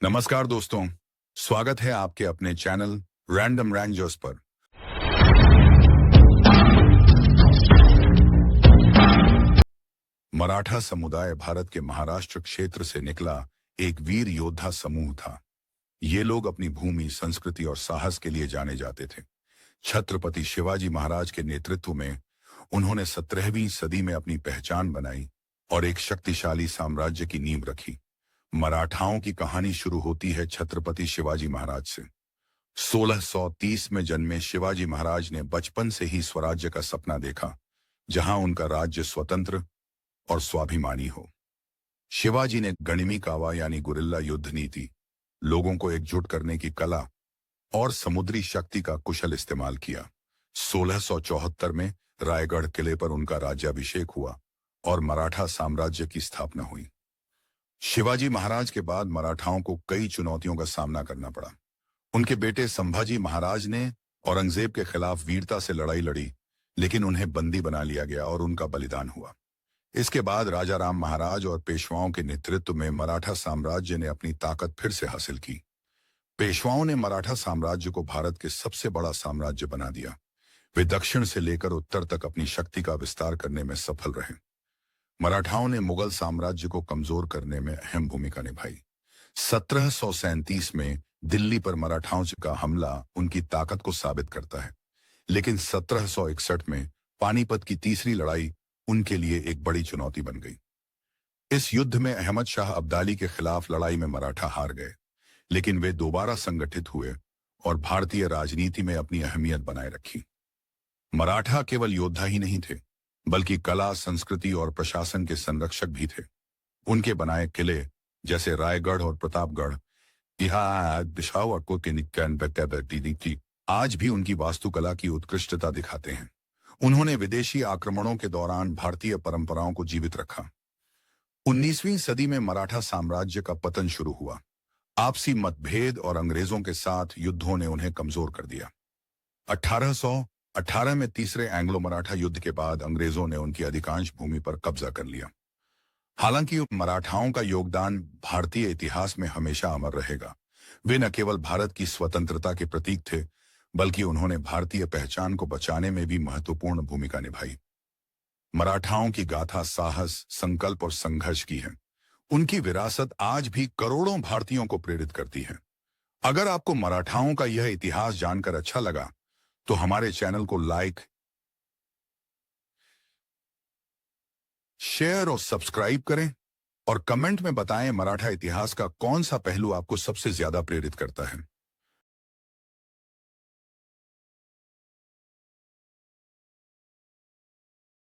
नमस्कार दोस्तों, स्वागत है आपके अपने चैनल रैंडम रैंजर्स पर। मराठा समुदाय भारत के महाराष्ट्र क्षेत्र से निकला एक वीर योद्धा समूह था। ये लोग अपनी भूमि, संस्कृति और साहस के लिए जाने जाते थे। छत्रपति शिवाजी महाराज के नेतृत्व में उन्होंने 17वीं सदी में अपनी पहचान बनाई और एक शक्तिशाली साम्राज्य की नींव रखी। मराठाओं की कहानी शुरू होती है छत्रपति शिवाजी महाराज से। 1630 में जन्मे शिवाजी महाराज ने बचपन से ही स्वराज्य का सपना देखा, जहां उनका राज्य स्वतंत्र और स्वाभिमानी हो। शिवाजी ने गणिमी कावा यानी गुरिल्ला युद्ध नीति, लोगों को एकजुट करने की कला और समुद्री शक्ति का कुशल इस्तेमाल किया। 1674 में रायगढ़ किले पर उनका राज्याभिषेक हुआ और मराठा साम्राज्य की स्थापना हुई। शिवाजी महाराज के बाद मराठाओं को कई चुनौतियों का सामना करना पड़ा। उनके बेटे संभाजी महाराज ने औरंगजेब के खिलाफ वीरता से लड़ाई लड़ी, लेकिन उन्हें बंदी बना लिया गया और उनका बलिदान हुआ। इसके बाद राजा राम महाराज और पेशवाओं के नेतृत्व में मराठा साम्राज्य ने अपनी ताकत फिर से हासिल की। पेशवाओं ने मराठा साम्राज्य को भारत के सबसे बड़ा साम्राज्य बना दिया। वे दक्षिण से लेकर उत्तर तक अपनी शक्ति का विस्तार करने में सफल रहे। मराठाओं ने मुगल साम्राज्य को कमजोर करने में अहम भूमिका निभाई। 1737 में दिल्ली पर मराठाओं का हमला उनकी ताकत को साबित करता है, लेकिन 1761 में पानीपत की तीसरी लड़ाई उनके लिए एक बड़ी चुनौती बन गई। इस युद्ध में अहमद शाह अब्दाली के खिलाफ लड़ाई में मराठा हार गए, लेकिन वे दोबारा संगठित हुए और भारतीय राजनीति में अपनी अहमियत बनाए रखी। मराठा केवल योद्धा ही नहीं थे, बल्कि कला, संस्कृति और प्रशासन के संरक्षक भी थे। उनके बनाए किले जैसे रायगढ़ और प्रतापगढ़ आज भी उनकी वास्तुकला की उत्कृष्टता दिखाते हैं। उन्होंने विदेशी आक्रमणों के दौरान भारतीय परंपराओं को जीवित रखा। 19वीं सदी में मराठा साम्राज्य का पतन शुरू हुआ। आपसी मतभेद और अंग्रेजों के साथ युद्धों ने उन्हें कमजोर कर दिया। 1818 में तीसरे एंग्लो मराठा युद्ध के बाद अंग्रेजों ने उनकी अधिकांश भूमि पर कब्जा कर लिया। हालांकि मराठाओं का योगदान भारतीय इतिहास में हमेशा अमर रहेगा। वे न केवल भारत की स्वतंत्रता के प्रतीक थे, बल्कि उन्होंने भारतीय पहचान को बचाने में भी महत्वपूर्ण भूमिका निभाई। मराठाओं की गाथा साहस, संकल्प और संघर्ष की है। उनकी विरासत आज भी करोड़ों भारतीयों को प्रेरित करती है। अगर आपको मराठाओं का यह इतिहास जानकर अच्छा लगा, तो हमारे चैनल को लाइक, शेयर और सब्सक्राइब करें और कमेंट में बताएं मराठा इतिहास का कौन सा पहलू आपको सबसे ज्यादा प्रेरित करता है।